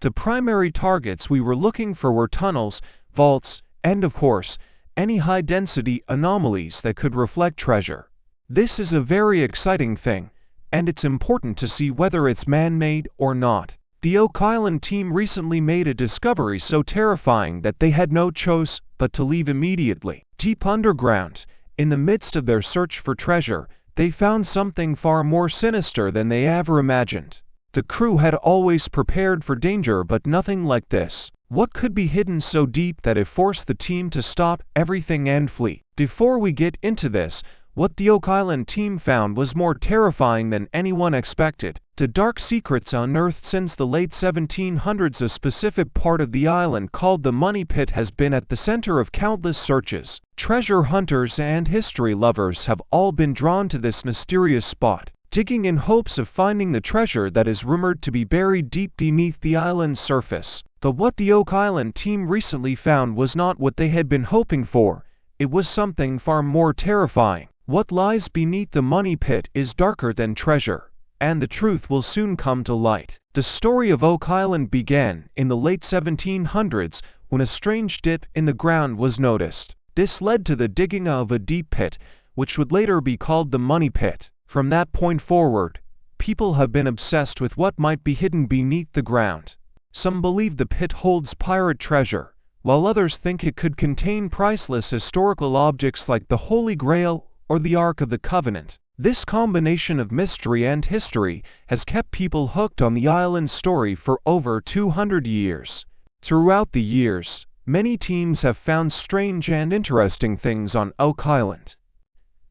The primary targets we were looking for were tunnels, vaults, and of course, any high-density anomalies that could reflect treasure. This is a very exciting thing, and it's important to see whether it's man-made or not. The Oak Island team recently made a discovery so terrifying that they had no choice but to leave immediately. Deep underground, in the midst of their search for treasure, they found something far more sinister than they ever imagined. The crew had always prepared for danger, but nothing like this. What could be hidden so deep that it forced the team to stop everything and flee? Before we get into this, what the Oak Island team found was more terrifying than anyone expected. The dark secrets unearthed since the late 1700s. A specific part of the island called the Money Pit has been at the center of countless searches. Treasure hunters and history lovers have all been drawn to this mysterious spot, digging in hopes of finding the treasure that is rumored to be buried deep beneath the island's surface. But what the Oak Island team recently found was not what they had been hoping for. It was something far more terrifying. What lies beneath the Money Pit is darker than treasure, and the truth will soon come to light. The story of Oak Island began in the late 1700s when a strange dip in the ground was noticed. This led to the digging of a deep pit, which would later be called the Money Pit. From that point forward, people have been obsessed with what might be hidden beneath the ground. Some believe the pit holds pirate treasure, while others think it could contain priceless historical objects like the Holy Grail or the Ark of the Covenant. This combination of mystery and history has kept people hooked on the island's story for over 200 years. Throughout the years, many teams have found strange and interesting things on Oak Island.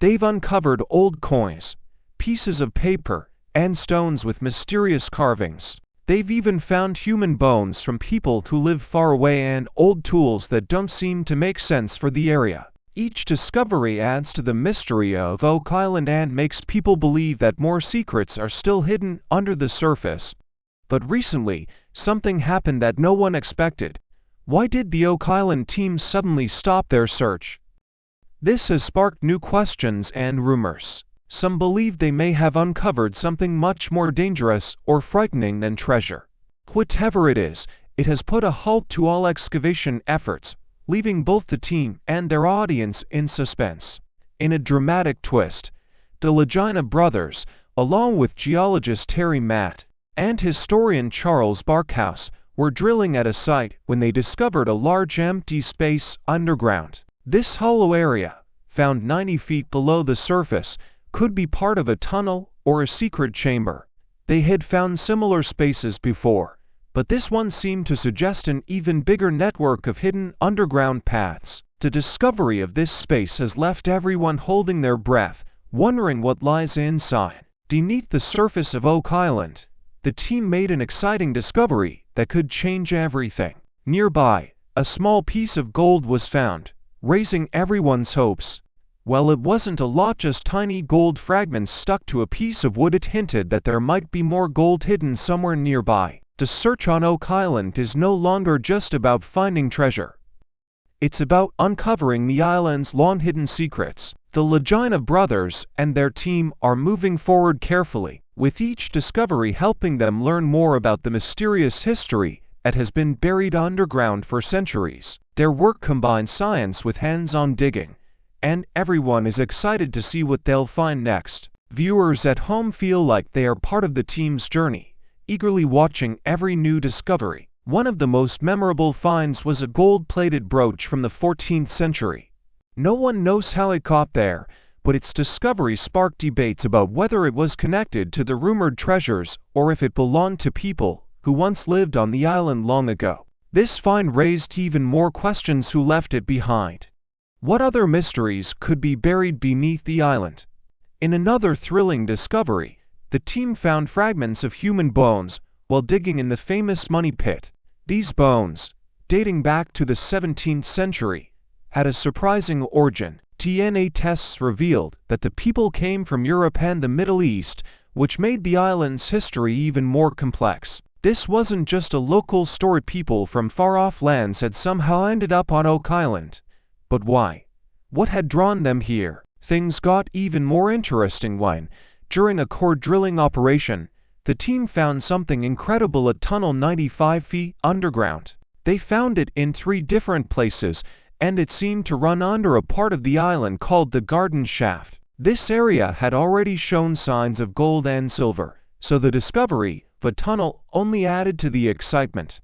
They've uncovered old coins, pieces of paper, and stones with mysterious carvings. They've even found human bones from people who live far away and old tools that don't seem to make sense for the area. Each discovery adds to the mystery of Oak Island and makes people believe that more secrets are still hidden under the surface. But recently, something happened that no one expected. Why did the Oak Island team suddenly stop their search? This has sparked new questions and rumors. Some believe they may have uncovered something much more dangerous or frightening than treasure. Whatever it is, it has put a halt to all excavation efforts, leaving both the team and their audience in suspense. In a dramatic twist, the Lagina brothers, along with geologist Terry Matt and historian Charles Barkhouse, were drilling at a site when they discovered a large empty space underground. This hollow area, found 90 feet below the surface, could be part of a tunnel or a secret chamber. They had found similar spaces before, but this one seemed to suggest an even bigger network of hidden underground paths. The discovery of this space has left everyone holding their breath, wondering what lies inside. Beneath the surface of Oak Island, the team made an exciting discovery that could change everything. Nearby, a small piece of gold was found, raising everyone's hopes. Well, it wasn't a lot, just tiny gold fragments stuck to a piece of wood. It hinted that there might be more gold hidden somewhere nearby. The search on Oak Island is no longer just about finding treasure. It's about uncovering the island's long-hidden secrets. The Lagina brothers and their team are moving forward carefully, with each discovery helping them learn more about the mysterious history that has been buried underground for centuries. Their work combines science with hands-on digging, and everyone is excited to see what they'll find next. Viewers at home feel like they are part of the team's journey, eagerly watching every new discovery. One of the most memorable finds was a gold-plated brooch from the 14th century. No one knows how it got there, but its discovery sparked debates about whether it was connected to the rumored treasures or if it belonged to people who once lived on the island long ago. This find raised even more questions: who left it behind? What other mysteries could be buried beneath the island? In another thrilling discovery, the team found fragments of human bones while digging in the famous Money Pit. These bones, dating back to the 17th century, had a surprising origin. DNA tests revealed that the people came from Europe and the Middle East, which made the island's history even more complex. This wasn't just a local story. People from far-off lands had somehow ended up on Oak Island. But why? What had drawn them here? Things got even more interesting when, during a core drilling operation, the team found something incredible at tunnel 95 feet underground. They found it in 3 different places, and it seemed to run under a part of the island called the Garden Shaft. This area had already shown signs of gold and silver, so the discovery of a tunnel only added to the excitement.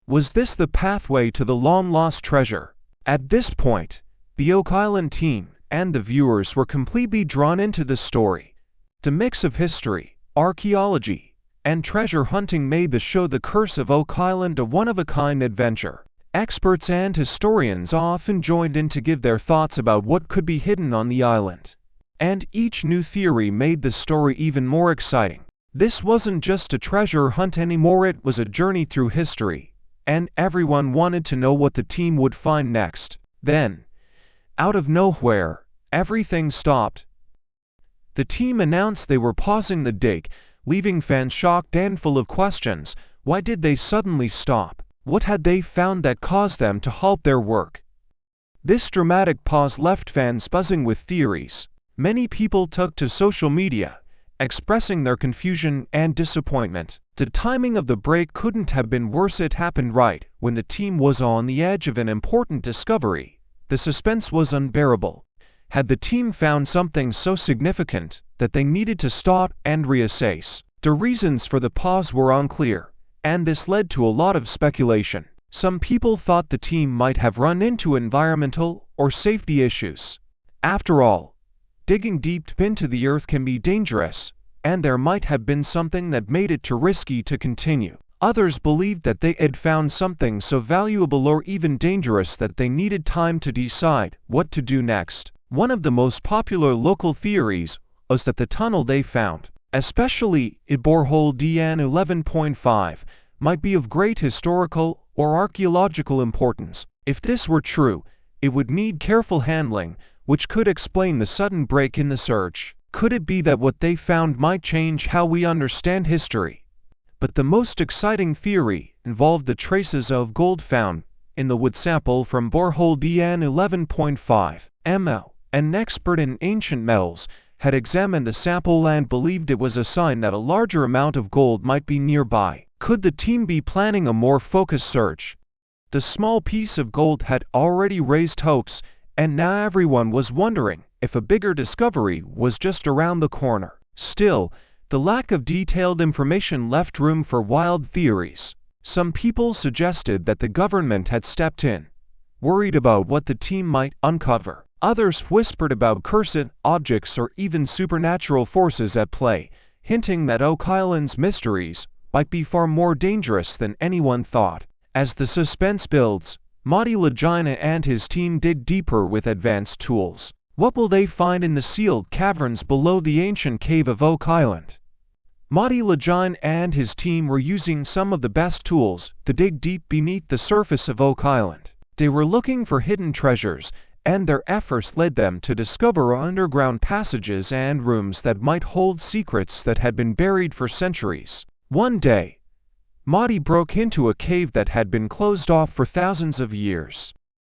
Was this the pathway to the long-lost treasure? At this point, the Oak Island team and the viewers were completely drawn into the story. The mix of history, archaeology, and treasure hunting made the show The Curse of Oak Island a one-of-a-kind adventure. Experts and historians often joined in to give their thoughts about what could be hidden on the island. And each new theory made the story even more exciting. This wasn't just a treasure hunt anymore, it was a journey through history, and everyone wanted to know what the team would find next. Then, out of nowhere, everything stopped. The team announced they were pausing the dig, leaving fans shocked and full of questions. Why did they suddenly stop? What had they found that caused them to halt their work? This dramatic pause left fans buzzing with theories. Many people took to social media, expressing their confusion and disappointment. The timing of the break couldn't have been worse. It happened right when the team was on the edge of an important discovery. The suspense was unbearable. Had the team found something so significant that they needed to stop and reassess? The reasons for the pause were unclear, and this led to a lot of speculation. Some people thought the team might have run into environmental or safety issues. After all, digging deep into the earth can be dangerous, and there might have been something that made it too risky to continue. Others believed that they had found something so valuable or even dangerous that they needed time to decide what to do next. One of the most popular local theories was that the tunnel they found, especially at borehole DN 11.5, might be of great historical or archaeological importance. If this were true, it would need careful handling, which could explain the sudden break in the search. Could it be that what they found might change how we understand history? But the most exciting theory involved the traces of gold found in the wood sample from borehole DN 11.5 ml. An expert in ancient metals had examined the sample and believed it was a sign that a larger amount of gold might be nearby. Could the team be planning a more focused search? The small piece of gold had already raised hopes, and now everyone was wondering if a bigger discovery was just around the corner. Still, the lack of detailed information left room for wild theories. Some people suggested that the government had stepped in, worried about what the team might uncover. Others whispered about cursed objects or even supernatural forces at play, hinting that Oak Island's mysteries might be far more dangerous than anyone thought. As the suspense builds, Marty Lagina and his team dig deeper with advanced tools. What will they find in the sealed caverns below the ancient cave of Oak Island? Marty Lagina and his team were using some of the best tools to dig deep beneath the surface of Oak Island. They were looking for hidden treasures, and their efforts led them to discover underground passages and rooms that might hold secrets that had been buried for centuries. One day, Marty broke into a cave that had been closed off for thousands of years.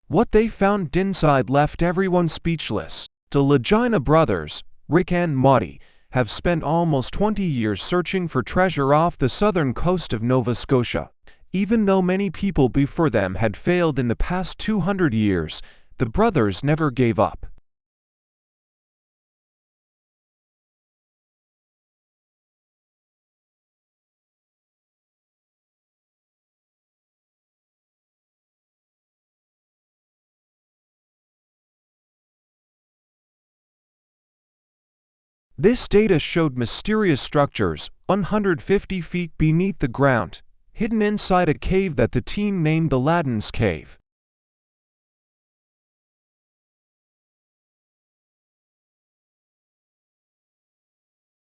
What they found inside left everyone speechless. The Lagina brothers, Rick and Marty, have spent almost 20 years searching for treasure off the southern coast of Nova Scotia. Even though many people before them had failed in the past 200 years, the brothers never gave up. This data showed mysterious structures 150 feet beneath the ground, hidden inside a cave that the team named the Laginas Cave.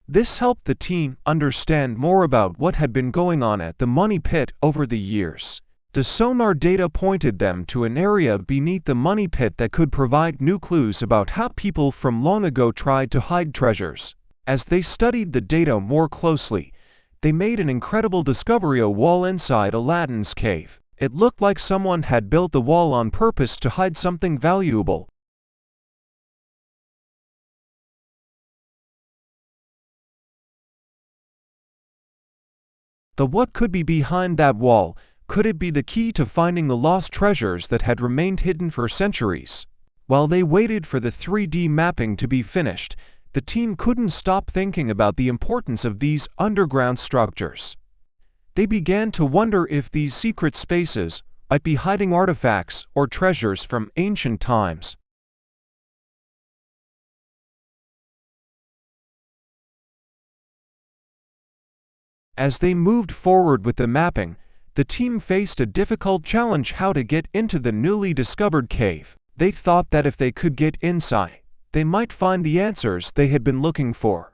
This helped the team understand more about what had been going on at the money pit over the years. The sonar data pointed them to an area beneath the money pit that could provide new clues about how people from long ago tried to hide treasures. As they studied the data more closely, they made an incredible discovery: a wall inside a Laginas cave. It looked like someone had built the wall on purpose to hide something valuable. But what could be behind that wall? Could it be the key to finding the lost treasures that had remained hidden for centuries? While they waited for the 3D mapping to be finished, the team couldn't stop thinking about the importance of these underground structures. They began to wonder if these secret spaces might be hiding artifacts or treasures from ancient times. As they moved forward with the mapping, the team faced a difficult challenge: how to get into the newly discovered cave. They thought that if they could get inside, they might find the answers they had been looking for.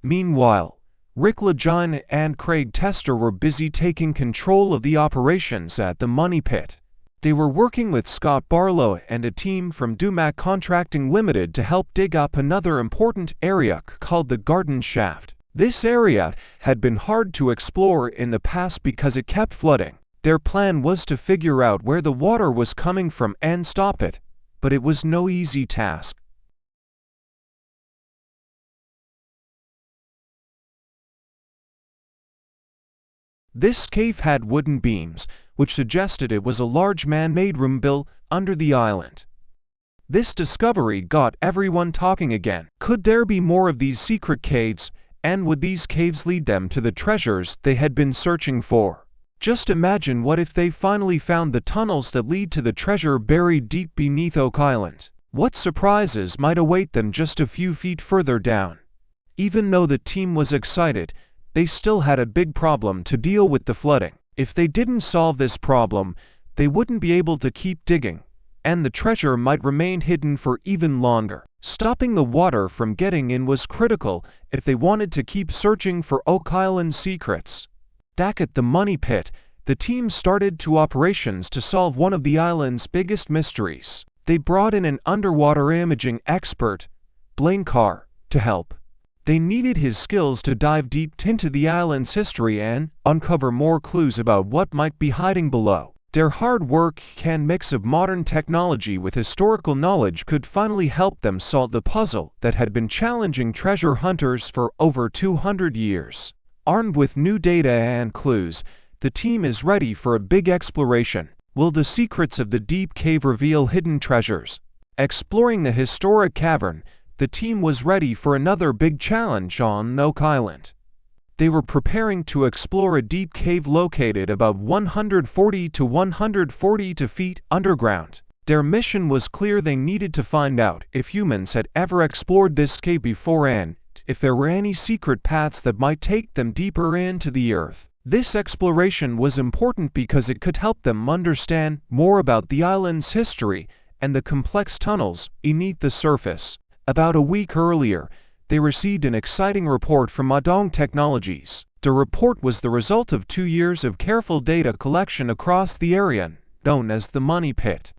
Meanwhile, Rick Lagina and Craig Tester were busy taking control of the operations at the Money Pit. They were working with Scott Barlow and a team from Dumac Contracting Limited to help dig up another important area called the Garden Shaft. This area had been hard to explore in the past because it kept flooding. Their plan was to figure out where the water was coming from and stop it, but it was no easy task. This cave had wooden beams, which suggested it was a large man-made room built under the island. This discovery got everyone talking again. Could there be more of these secret caves, and would these caves lead them to the treasures they had been searching for? Just imagine, what if they finally found the tunnels that lead to the treasure buried deep beneath Oak Island? What surprises might await them just a few feet further down? Even though the team was excited, they still had a big problem to deal with: the flooding. If they didn't solve this problem, they wouldn't be able to keep digging, and the treasure might remain hidden for even longer. Stopping the water from getting in was critical if they wanted to keep searching for Oak Island's secrets. Back at the Money Pit, the team started to operations to solve one of the island's biggest mysteries. They brought in an underwater imaging expert, Blankenship, to help. They needed his skills to dive deep into the island's history and uncover more clues about what might be hiding below. Their hard work and mix of modern technology with historical knowledge could finally help them solve the puzzle that had been challenging treasure hunters for over 200 years. Armed with new data and clues, the team is ready for a big exploration. Will the secrets of the deep cave reveal hidden treasures? Exploring the historic cavern, the team was ready for another big challenge on Oak Island. They were preparing to explore a deep cave located about 140 to 142 feet underground. Their mission was clear: they needed to find out if humans had ever explored this cave before, and if there were any secret paths that might take them deeper into the earth. This exploration was important because it could help them understand more about the island's history and the complex tunnels beneath the surface. About a week earlier, they received an exciting report from Adong Technologies. The report was the result of 2 years of careful data collection across the area known as the Money Pit.